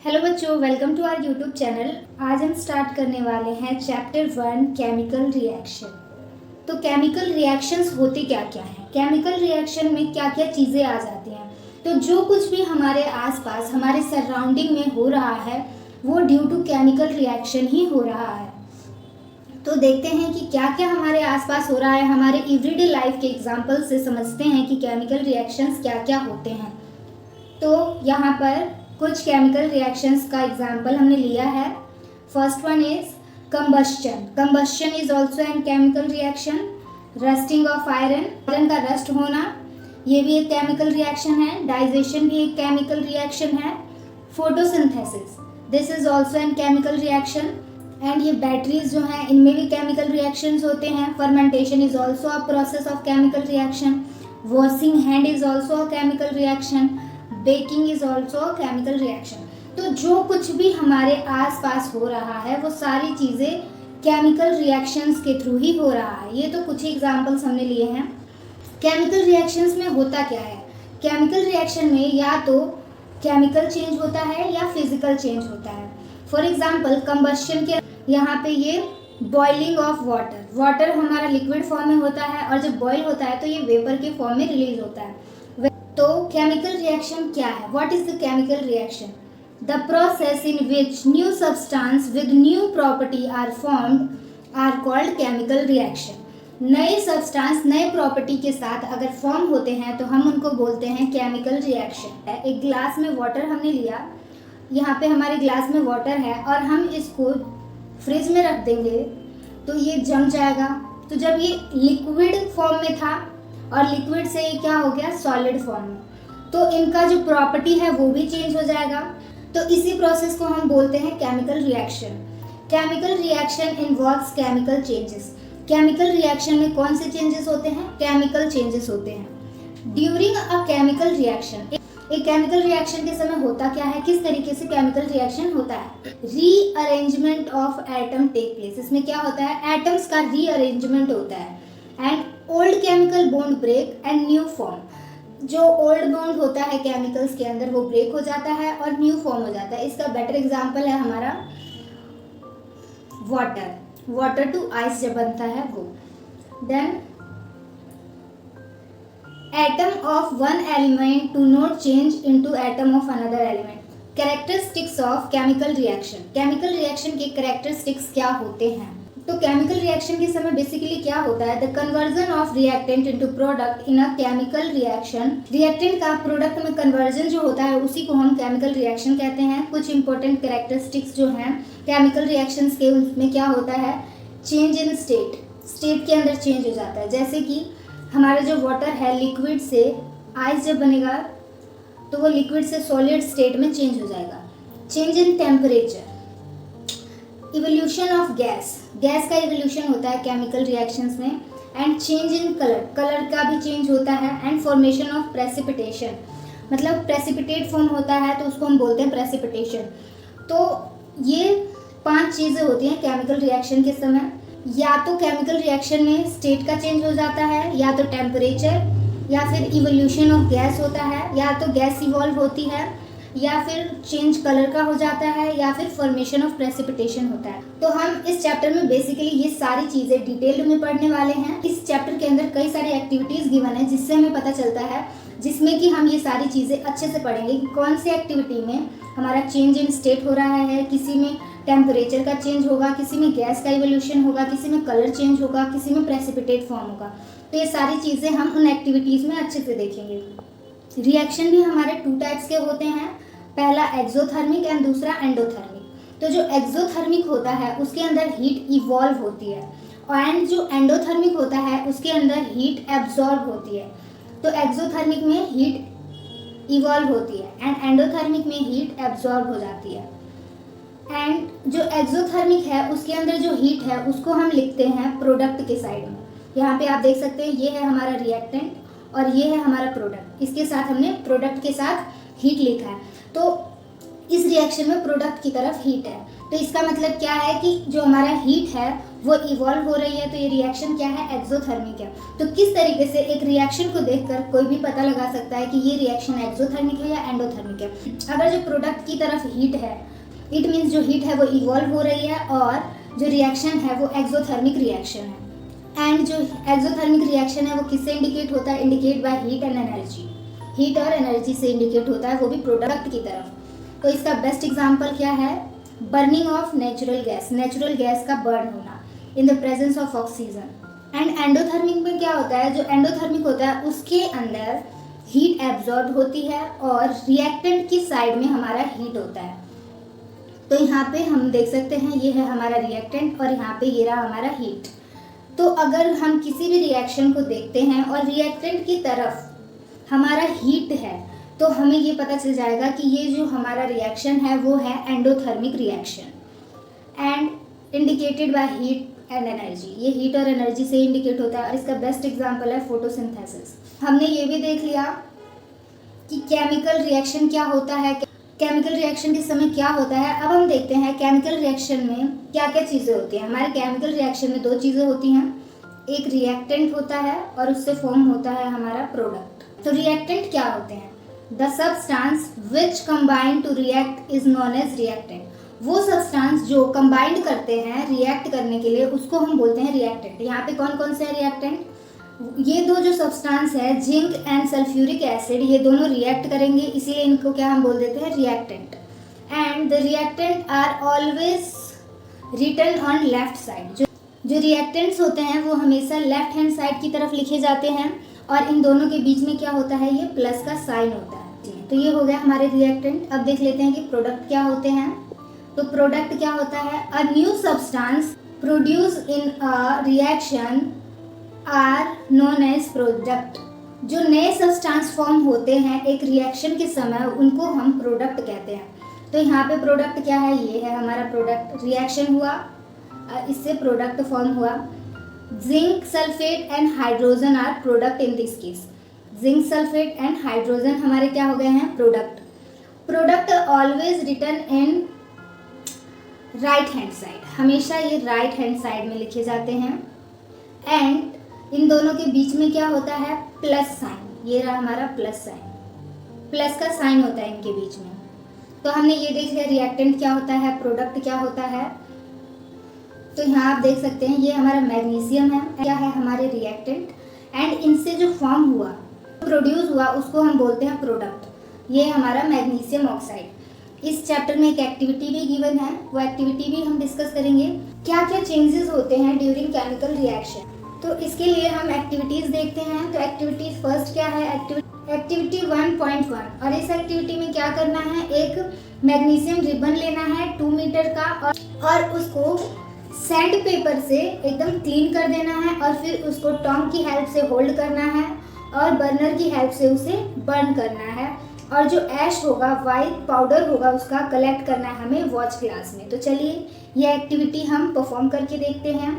Hello बच्चों, welcome to our YouTube channel. आज हम स्टार्ट करने वाले हैं चैप्टर 1 केमिकल रिएक्शन। तो केमिकल रिएक्शंस होते क्या क्या हैं, केमिकल रिएक्शन में क्या क्या चीज़ें आ जाती हैं। तो जो कुछ भी हमारे आसपास हमारे सराउंडिंग में हो रहा है वो ड्यू टू केमिकल रिएक्शन ही हो रहा है। तो देखते हैं कि क्या क्या हमारे आसपास हो रहा है। हमारे एवरीडे लाइफ के एग्जाम्पल से समझते हैं कि केमिकल रिएक्शंस क्या क्या होते हैं। तो यहाँ पर कुछ केमिकल रिएक्शंस का एग्जाम्पल हमने लिया है। First one is combustion. Combustion is also an chemical reaction. Rusting of iron, iron का रस्ट होना, ये भी एक केमिकल रिएक्शन है। डाइजेशन भी एक केमिकल रिएक्शन है। Photosynthesis, this is also an chemical reaction. And ये बैटरीज जो हैं इनमें भी केमिकल रिएक्शंस होते हैं। Fermentation is also a process of chemical reaction. Washing hand is also a chemical reaction. Baking is also a chemical reaction. तो जो कुछ भी हमारे आसपास हो रहा है वो सारी चीज़ें केमिकल रिएक्शंस के थ्रू ही हो रहा है। ये तो कुछ ही एग्जांपल्स हमने लिए हैं। केमिकल रिएक्शंस में होता क्या है, केमिकल रिएक्शन में या तो केमिकल चेंज होता है या फिजिकल चेंज होता है। फॉर एग्जाम्पल कंबस्शन के यहाँ पे ये बॉइलिंग ऑफ वाटर, वाटर हमारा लिक्विड फॉर्म में होता है और जब बॉयल होता है तो ये वेपर के फॉर्म में रिलीज होता है। तो केमिकल रिएक्शन क्या है, what is the chemical reaction? The process in which new substance with new property are formed are called chemical reaction. नए सब्सटेंस नए प्रॉपर्टी के साथ अगर फॉर्म होते हैं तो हम उनको बोलते हैं केमिकल रिएक्शन। एक ग्लास में वाटर हमने लिया, यहाँ पे हमारे ग्लास में वाटर है और हम इसको फ्रिज में रख देंगे तो ये जम जाएगा। तो जब ये लिक्विड फॉर्म में था और लिक्विड से ये क्या हो गया, सॉलिड फॉर्म में, तो इनका जो प्रॉपर्टी है वो भी चेंज हो जाएगा। तो इसी प्रोसेस को हम बोलते हैं chemical reaction. Chemical reaction involves chemical changes. Chemical reaction में कौन से चेंजेस होते हैं, केमिकल चेंजेस होते हैं। ड्यूरिंग अ केमिकल रिएक्शन, एक केमिकल रिएक्शन के समय होता क्या है, किस तरीके से केमिकल रिएक्शन होता है। Rearrangement of atom take place. इसमें क्या होता है, एटम्स का रीअरेंजमेंट होता है। And old chemical bond break and new form. जो ओल्ड बॉन्ड होता है केमिकल्स के अंदर वो ब्रेक हो जाता है और न्यू फॉर्म हो जाता है। इसका बेटर एग्जांपल है हमारा वाटर, वाटर टू आइस जब बनता है वो। Then atom of one element to not change into atom of another element. Characteristics of chemical reaction. Chemical reaction के कैरेक्टरिस्टिक्स क्या होते हैं? तो केमिकल रिएक्शन के समय बेसिकली क्या होता है, the conversion of reactant into product in a chemical reaction. Reactant का प्रोडक्ट में कन्वर्जन जो होता है उसी को हम केमिकल रिएक्शन कहते हैं। कुछ इंपॉर्टेंट कैरेक्टरिस्टिक्स जो हैं केमिकल रिएक्शंस के, उसमें क्या होता है, चेंज इन स्टेट, स्टेट के अंदर चेंज हो जाता है। जैसे कि हमारा जो वाटर है लिक्विड से आइस जब बनेगा तो वो लिक्विड से सॉलिड स्टेट में चेंज हो जाएगा। Change in temperature, evolution of gas, gas का इवोल्यूशन होता है केमिकल रिएक्शंस में। And change in colour, colour का भी चेंज होता है। एंड फॉर्मेशन ऑफ प्रेसिपिटेशन, मतलब प्रेसिपिटेट फॉर्म होता है तो उसको हम बोलते हैं प्रेसिपिटेशन। तो ये 5 चीज़ें होती हैं केमिकल रिएक्शन के समय। या तो केमिकल रिएक्शन में स्टेट का चेंज हो जाता है, या तो टेम्परेचर, या फिर इवोल्यूशन ऑफ गैस होता है, या तो गैस इवॉल्व होती है, या फिर चेंज कलर का हो जाता है, या फिर फॉर्मेशन ऑफ प्रेसिपिटेशन होता है। तो हम इस चैप्टर में बेसिकली ये सारी चीज़ें डिटेल्ड में पढ़ने वाले हैं। इस चैप्टर के अंदर कई सारी एक्टिविटीज़ गिवन है जिससे हमें पता चलता है, जिसमें कि हम ये सारी चीज़ें अच्छे से पढ़ेंगे कि कौन सी एक्टिविटी में हमारा चेंज इन स्टेट हो रहा है। किसी में टेम्परेचर का चेंज होगा, किसी में गैस का इवोल्यूशन होगा, किसी में कलर चेंज होगा, किसी में प्रेसिपिटेट फॉर्म होगा। तो ये सारी चीज़ें हम उन एक्टिविटीज़ में अच्छे से देखेंगे। रिएक्शन भी हमारे 2 टाइप्स के होते हैं, पहला एक्सोथर्मिक एंड दूसरा एंडोथर्मिक। तो जो एक्सोथर्मिक होता है उसके अंदर हीट इवॉल्व होती है एंड जो एंडोथर्मिक होता है उसके अंदर हीट एब्जॉर्ब होती है। तो एक्सोथर्मिक में हीट इवॉल्व होती है एंड एंडोथर्मिक में हीट एब्जॉर्ब हो जाती है। एंड जो एक्सोथर्मिक है उसके अंदर जो हीट है उसको हम लिखते हैं प्रोडक्ट के साइड में। यहाँ पे आप देख सकते हैं ये है हमारा रिएक्टेंट और ये है हमारा प्रोडक्ट, इसके साथ हमने प्रोडक्ट के साथ हीट लिखा है। तो इस रिएक्शन में प्रोडक्ट की तरफ हीट है, तो इसका मतलब क्या है कि जो हमारा हीट है वो इवॉल्व हो रही है, तो ये रिएक्शन क्या है, एक्सोथर्मिक है। तो किस तरीके से एक रिएक्शन को देखकर कोई भी पता लगा सकता है कि ये रिएक्शन एक्सोथर्मिक है या एंडोथर्मिक है। अगर जो प्रोडक्ट की तरफ हीट है, इट मीन्स जो हीट है वो इवॉल्व हो रही है, और जो रिएक्शन है वो एक्सोथर्मिक रिएक्शन है। एंड जो एक्सोथर्मिक रिएक्शन है वो किससे इंडिकेट होता है, indicate by heat and energy. Heat और एनर्जी से इंडिकेट होता है, वो भी प्रोडक्ट की तरफ। तो इसका बेस्ट एग्जांपल क्या है, burning of natural gas, natural gas का बर्न होना in the presence of oxygen. And endothermic में क्या होता है, जो एंडोथर्मिक होता है उसके अंदर हीट एब्जॉर्ब होती है और रिएक्टेंट की साइड में हमारा हीट होता है। तो यहाँ पे हम देख सकते हैं ये है हमारा रिएक्टेंट और यहाँ पे ये रहा हमारा हीट। तो अगर हम किसी भी रिएक्शन को देखते हैं और रिएक्टेंट की तरफ हमारा हीट है, तो हमें ये पता चल जाएगा कि ये जो हमारा रिएक्शन है वो है endothermic reaction and indicated by heat and energy. ये हीट और एनर्जी से इंडिकेट होता है और इसका बेस्ट एग्जांपल है फोटोसिंथेसिस। हमने ये भी देख लिया कि केमिकल रिएक्शन क्या होता है, केमिकल रिएक्शन के समय क्या होता है। अब हम देखते हैं केमिकल रिएक्शन में क्या क्या चीज़ें होती हैं। हमारे केमिकल रिएक्शन में दो चीज़ें होती हैं, एक रिएक्टेंट होता है और उससे फॉर्म होता है हमारा प्रोडक्ट। तो रिएक्टेंट क्या होते हैं, the substance which combine to react is known as reactant. वो सब्सटेंस जो कंबाइंड करते हैं रिएक्ट करने के लिए उसको हम बोलते हैं रिएक्टेंट। यहाँ पे कौन कौन से है रिएक्टेंट, ये दो जो सब्सटेंस है जिंक एंड सल्फ्यूरिक एसिड, ये दोनों रिएक्ट करेंगे, इसीलिए इनको क्या हम बोल देते हैं reactant. And the reactant are always written on left side. जो रिएक्टेंट्स होते हैं वो हमेशा लेफ्ट हैंड साइड की तरफ लिखे जाते हैं और इन दोनों के बीच में क्या होता है, ये प्लस का साइन होता है। तो ये हो गया हमारे रिएक्टेंट। अब देख लेते हैं कि प्रोडक्ट क्या होते हैं। तो प्रोडक्ट क्या होता है, a new substance produce in a reaction are known as product. जो नए सब्सटेंस फॉर्म होते हैं एक रिएक्शन के समय उनको हम प्रोडक्ट कहते हैं। तो यहाँ पे प्रोडक्ट क्या है, ये है हमारा प्रोडक्ट। रिएक्शन हुआ, इससे प्रोडक्ट फॉर्म हुआ। Zinc sulphate and hydrogen are product in this case. Zinc sulphate and hydrogen हमारे क्या हो गए हैं, product. Product always written in right hand side, हमेशा ये राइट हैंड साइड में लिखे जाते हैं। एंड इन दोनों के बीच में क्या होता है, प्लस साइन। ये रहा हमारा प्लस साइन, प्लस का साइन होता है इनके बीच में। तो हमने ये देख लिया रिएक्टेंट क्या होता है, प्रोडक्ट क्या होता है। तो यहाँ आप देख सकते हैं ये हमारा मैग्नीशियम है, क्या है हमारे रिएक्टेंट। एंड इनसे जो फॉर्म हुआ, प्रोड्यूस हुआ, उसको हम बोलते हैं प्रोडक्ट। ये हमारा मैग्नीशियम ऑक्साइड। इस चैप्टर में एक एक्टिविटी भी गिवन है, वो एक्टिविटी भी हम डिस्कस करेंगे, क्या क्या चेंजेस होते हैं ड्यूरिंग केमिकल रिएक्शन। तो इसके लिए हम एक्टिविटीज देखते हैं। तो एक्टिविटी फर्स्ट क्या है, एक्टिविटी 1.1। और इस एक्टिविटी में क्या करना है, एक मैग्नीशियम रिबन लेना है 2 मीटर का और उसको सैंड पेपर से एकदम क्लीन कर देना है और फिर उसको टॉन्ग की हेल्प से होल्ड करना है और बर्नर की हेल्प से उसे बर्न करना है। और जो ऐश होगा, वाइट पाउडर होगा, उसका कलेक्ट करना है हमें वॉच ग्लास में। तो चलिए ये एक्टिविटी हम परफॉर्म करके देखते हैं।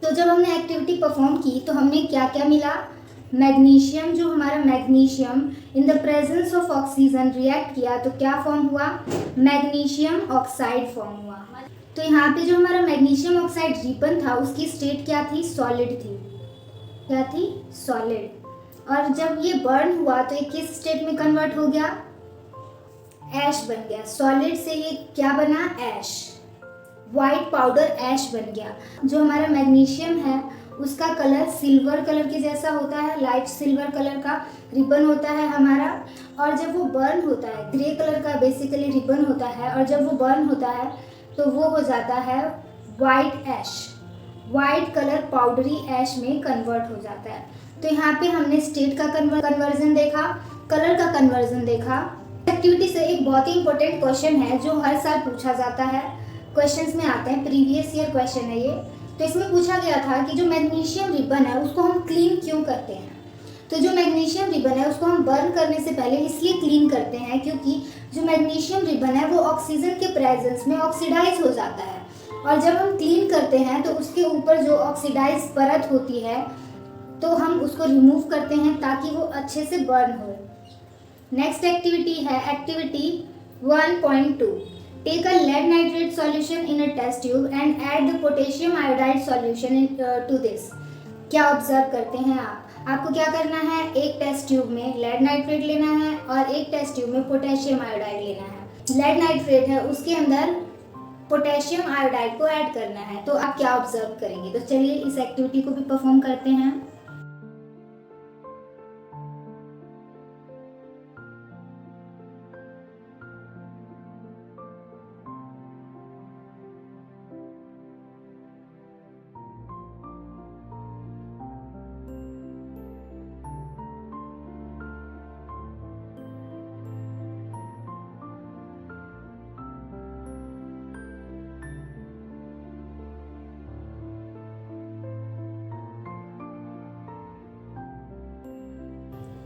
तो जब हमने एक्टिविटी परफॉर्म की तो हमने क्या क्या मिला, मैग्नीशियम, जो हमारा magnesium in the presence of oxygen react किया तो क्या फॉर्म हुआ, मैग्नीशियम ऑक्साइड फॉर्म हुआ। तो यहाँ पे जो हमारा मैग्नीशियम ऑक्साइड रिबन था उसकी स्टेट क्या थी, सॉलिड थी। क्या थी, सॉलिड। और जब ये बर्न हुआ तो ये किस स्टेट में कन्वर्ट हो गया, ऐश बन गया। सॉलिड से ये क्या बना, ऐश, वाइट पाउडर ऐश बन गया। जो हमारा मैग्नीशियम है उसका कलर सिल्वर कलर के जैसा होता है, लाइट सिल्वर कलर का रिबन होता है हमारा। और जब वो बर्न होता है, ग्रे कलर का बेसिकली रिबन होता है, और जब वो बर्न होता है तो वो हो जाता है वाइट ऐश, वाइट कलर पाउडरी ऐश में कन्वर्ट हो जाता है। तो यहाँ पे हमने स्टेट का कन्वर्जन देखा, कलर का कन्वर्जन देखा। एक्टिविटी से एक बहुत ही इंपॉर्टेंट क्वेश्चन है जो हर साल पूछा जाता है, क्वेश्चंस में आते हैं, प्रीवियस ईयर क्वेश्चन है ये। तो इसमें पूछा गया था कि जो मैग्नीशियम रिबन है उसको हम क्लीन क्यों करते हैं। तो जो मैग्नीशियम रिबन है उसको हम बर्न करने से पहले इसलिए क्लीन करते हैं क्योंकि जो मैग्नीशियम रिबन है वो ऑक्सीजन के प्रेजेंस में ऑक्सीडाइज हो जाता है, और जब हम क्लीन करते हैं तो उसके ऊपर जो ऑक्सीडाइज परत होती है तो हम उसको रिमूव करते हैं ताकि वो अच्छे से बर्न हो। नेक्स्ट एक्टिविटी है activity 1.2। Take a lead nitrate solution in a test tube and add the potassium iodide solution to this. क्या ऑब्जर्व करते हैं आपको क्या करना है, एक टेस्ट ट्यूब में लेड नाइट्रेट लेना है और एक टेस्ट ट्यूब में पोटेशियम आयोडाइड लेना है। लेड नाइट्रेट है उसके अंदर पोटेशियम आयोडाइड को ऐड करना है, तो आप क्या ऑब्जर्व करेंगे। तो चलिए इस एक्टिविटी को भी परफॉर्म करते हैं।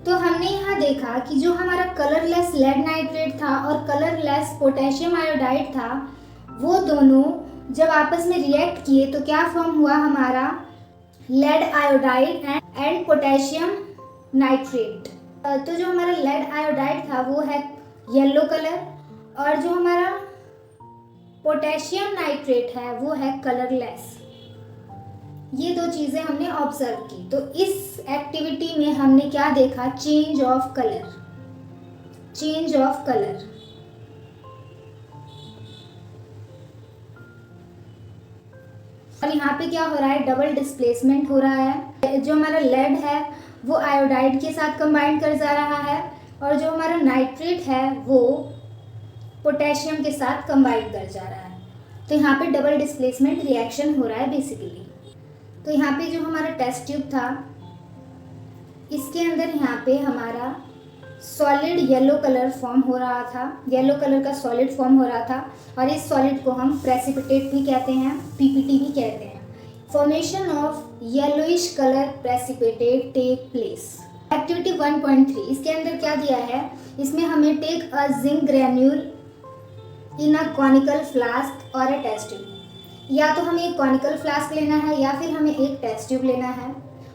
तो हमने यहाँ देखा कि जो हमारा कलरलेस लेड नाइट्रेट था और कलरलेस पोटेशियम आयोडाइड था, वो दोनों जब आपस में रिएक्ट किए तो क्या फॉर्म हुआ हमारा, lead iodide and potassium nitrate. तो जो हमारा लेड आयोडाइड था वो है येलो कलर और जो हमारा पोटेशियम नाइट्रेट है वो है कलरलेस। ये दो चीज़ें हमने ऑब्जर्व की। तो इस एक्टिविटी में हमने क्या देखा, change of colour, change of colour. और यहाँ पे क्या हो रहा है, डबल डिस्प्लेसमेंट हो रहा है। जो हमारा लेड है वो आयोडाइड के साथ कंबाइन कर जा रहा है और जो हमारा नाइट्रेट है वो पोटेशियम के साथ कंबाइन कर जा रहा है। तो यहाँ पे डबल डिस्प्लेसमेंट रिएक्शन हो रहा है बेसिकली। तो यहाँ पे जो हमारा टेस्ट ट्यूब था इसके अंदर यहाँ पे हमारा सॉलिड येलो कलर फॉर्म हो रहा था, येलो कलर का सॉलिड फॉर्म हो रहा था और इस सॉलिड को हम प्रेसिपिटेट भी कहते हैं, पीपीटी भी कहते हैं। Formation of yellowish colour precipitate take place. Activity 1.3 इसके अंदर क्या दिया है, इसमें हमें take a zinc granule in a conical flask और अ टेस्ट ट्यूब। या तो हमें एक कॉनिकल फ्लास्क लेना है या फिर हमें एक टेस्ट ट्यूब लेना है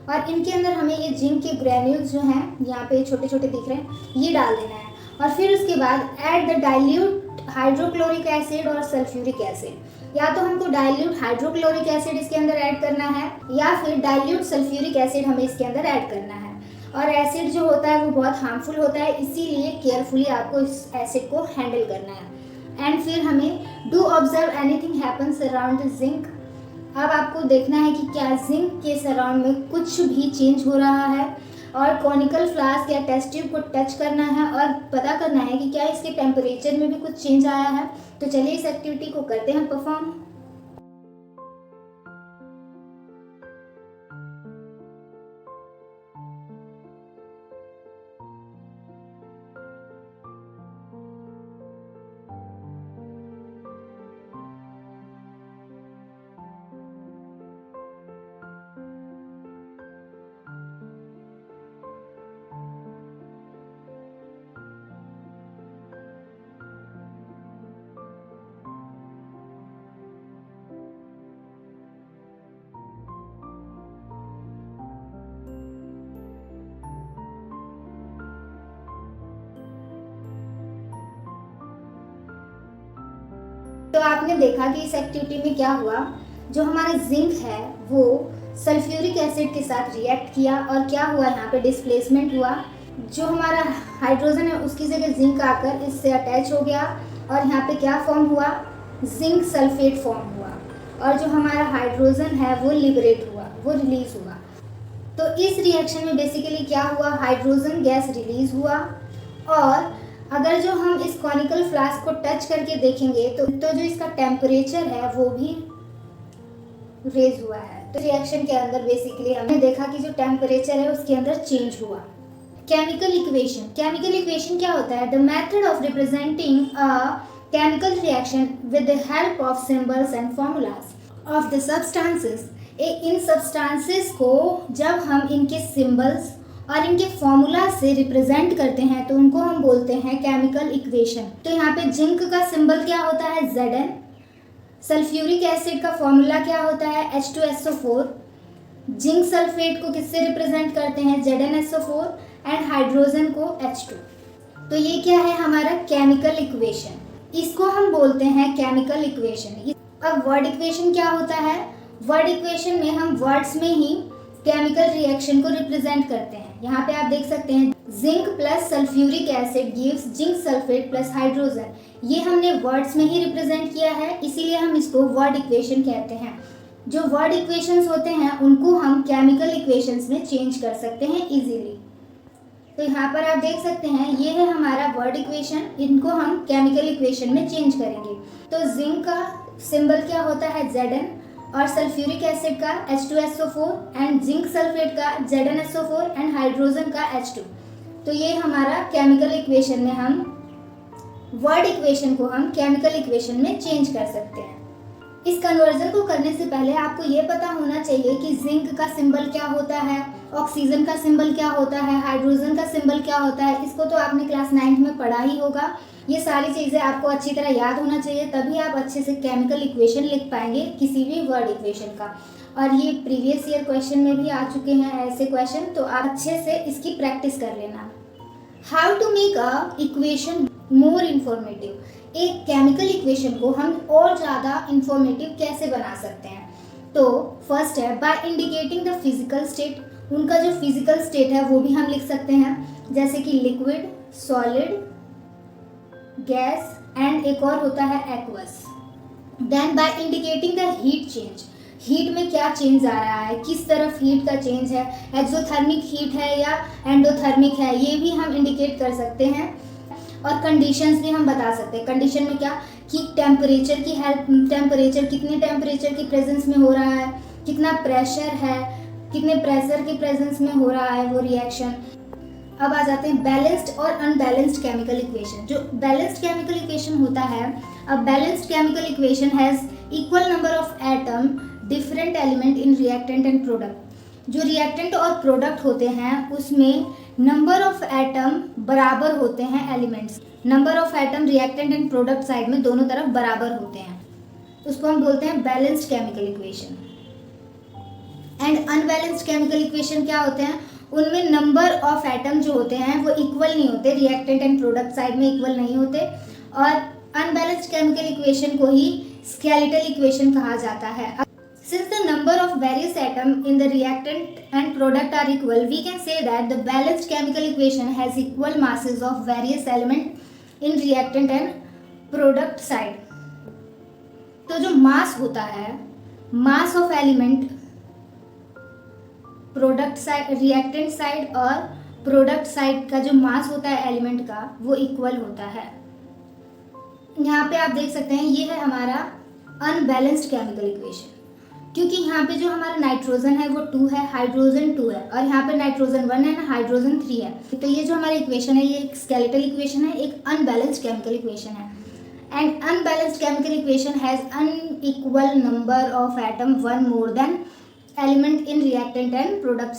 और इनके अंदर हमें ये जिंक के ग्रेन्यूल्स जो हैं यहाँ पे छोटे छोटे दिख रहे हैं ये डाल देना है और फिर उसके बाद add the dilute hydrochloric acid और सल्फ्यूरिक एसिड। या तो हमको डाइल्यूट हाइड्रोक्लोरिक एसिड इसके अंदर ऐड करना है या फिर डाइल्यूट सल्फ्यूरिक एसिड हमें इसके अंदर ऐड करना है। और एसिड जो होता है वो बहुत हार्मफुल होता है, इसीलिए केयरफुली आपको इस एसिड को हैंडल करना है। एंड फिर हमें do observe anything happens around the zinc. अब आपको देखना है कि क्या जिंक के सराउंड में कुछ भी चेंज हो रहा है और कॉनिकल फ्लास्क या टेस्ट ट्यूब को टच करना है और पता करना है कि क्या इसके टेम्परेचर में भी कुछ चेंज आया है। तो चलिए इस एक्टिविटी को करते हैं परफॉर्म। तो आपने देखा कि इस एक्टिविटी में क्या हुआ, जो हमारा जिंक है वो सल्फ्यूरिक एसिड के साथ रिएक्ट किया और क्या हुआ, यहाँ पे डिस्प्लेसमेंट हुआ। जो हमारा हाइड्रोजन है उसकी जगह जिंक आकर इससे अटैच हो गया और यहाँ पे क्या फॉर्म हुआ, जिंक सल्फेट फॉर्म हुआ और जो हमारा हाइड्रोजन है वो लिबरेट हुआ, वो रिलीज हुआ। तो इस रिएक्शन में बेसिकली क्या हुआ, हाइड्रोजन गैस रिलीज हुआ और अगर जो हम इस कॉनिकल फ्लास्क को टच करके देखेंगे तो जो इसका टेम्परेचर है वो भी रेज हुआ है। तो रिएक्शन के अंदर बेसिकली हमने देखा कि जो टेम्परेचर है उसके अंदर चेंज हुआ। केमिकल इक्वेशन, केमिकल इक्वेशन क्या होता है, the method of representing a chemical reaction with the help of symbols and formulas. Of the substances, in substances को जब हम इनके सिंबल्स और इनके फॉर्मूला से रिप्रेजेंट करते हैं तो उनको हम बोलते हैं केमिकल इक्वेशन। तो यहाँ पे जिंक का सिंबल क्या होता है Zn, सल्फ्यूरिक एसिड का फॉर्मूला क्या होता है H2SO4, जिंक सल्फेट को किससे रिप्रेजेंट करते हैं ZnSO4 एंड हाइड्रोजन को H2। तो ये क्या है हमारा केमिकल इक्वेशन, इसको हम बोलते हैं केमिकल इक्वेशन। अब वर्ड इक्वेशन क्या होता है, वर्ड इक्वेशन में हम वर्ड्स में ही केमिकल रिएक्शन को रिप्रेजेंट करते हैं। यहाँ पे आप देख सकते हैं zinc plus sulphuric acid gives zinc sulphate plus hydrogen, ये हमने वर्ड्स में ही रिप्रेजेंट किया है, इसीलिए हम इसको वर्ड इक्वेशन कहते हैं। जो वर्ड इक्वेशंस होते हैं उनको हम केमिकल इक्वेशंस में चेंज कर सकते हैं इजीली। तो यहाँ पर आप देख सकते हैं ये है हमारा वर्ड इक्वेशन, इनको हम केमिकल इक्वेशन में चेंज करेंगे। तो जिंक का सिंबल क्या होता है Zn और सल्फ्यूरिक एसिड का H2SO4 एंड जिंक सल्फेट का ZnSO4 एंड हाइड्रोजन का H2। तो ये हमारा केमिकल इक्वेशन में हम वर्ड इक्वेशन को हम केमिकल इक्वेशन में चेंज कर सकते हैं। इस कन्वर्जन को करने से पहले आपको ये पता होना चाहिए कि जिंक का सिंबल क्या होता है, ऑक्सीजन का सिंबल क्या होता है, हाइड्रोजन का सिंबल क्या होता है। इसको तो आपने क्लास 9th में पढ़ा ही होगा। ये सारी चीज़ें आपको अच्छी तरह याद होना चाहिए, तभी आप अच्छे से केमिकल इक्वेशन लिख पाएंगे किसी भी वर्ड इक्वेशन का। और ये प्रीवियस ईयर क्वेश्चन में भी आ चुके हैं ऐसे क्वेश्चन, तो आप अच्छे से इसकी प्रैक्टिस कर लेना। How to make a equation more informative, एक केमिकल इक्वेशन को हम और ज़्यादा इंफॉर्मेटिव कैसे बना सकते हैं। तो फर्स्ट है by indicating the physical state, उनका जो फिजिकल स्टेट है वो भी हम लिख सकते हैं, जैसे कि लिक्विड, सॉलिड, गैस एंड एक और होता है aqueous. Then by indicating the heat change, heat में क्या चेंज आ रहा है, किस तरफ हीट का चेंज है, एक्सोथर्मिक हीट है या एंडोथर्मिक है, ये भी हम इंडिकेट कर सकते हैं। और कंडीशंस भी हम बता सकते हैं, कंडीशन में क्या कि टेम्परेचर की हेल्प, टेम्परेचर कितने टेम्परेचर की प्रेजेंस में हो रहा है, कितना प्रेशर है, कितने प्रेशर की प्रेजेंस में हो रहा है वो रिएक्शन। अब आ जाते हैं बैलेंस्ड और अनबैलेंस्ड केमिकल इक्वेशन। जो बैलेंस्ड केमिकल इक्वेशन होता है, अब balanced chemical equation has equal number of atom different element in reactant and product. जो रिएक्टेंट और प्रोडक्ट होते हैं उसमें नंबर ऑफ एटम बराबर होते हैं elements, number of atom reactant and product side में दोनों तरफ बराबर होते हैं, उसको हम बोलते हैं balanced chemical equation. And unbalanced chemical equation क्या होते हैं, उनमें नंबर ऑफ एटम जो होते हैं वो इक्वल नहीं होते, रिएक्टेंट एंड प्रोडक्ट साइड में इक्वल नहीं होते। और अनबैलेंस्ड केमिकल इक्वेशन को ही स्केलेटल इक्वेशन कहा जाता है। Since the number of various atoms in the reactant and product are equal, we can say that the balanced chemical equation has equal masses of various elements in reactant and product side. तो जो मास होता है, mass of element product side, reactant side और product side का जो मास होता है element का वो इक्वल होता है। यहाँ पे आप देख सकते हैं ये है हमारा अनबैलेंस्ड केमिकल इक्वेशन, क्योंकि यहाँ पे जो हमारा नाइट्रोजन है वो 2 है, हाइड्रोजन 2 है और यहाँ पे नाइट्रोजन 1 है ना, हाइड्रोजन 3 है। तो ये जो हमारी इक्वेशन है ये एक स्केलेटल इक्वेशन है, एक अनबैलेंस्ड केमिकल इक्वेशन है। And unbalanced chemical equation has unequal number of atom, one more than element in reactant and product.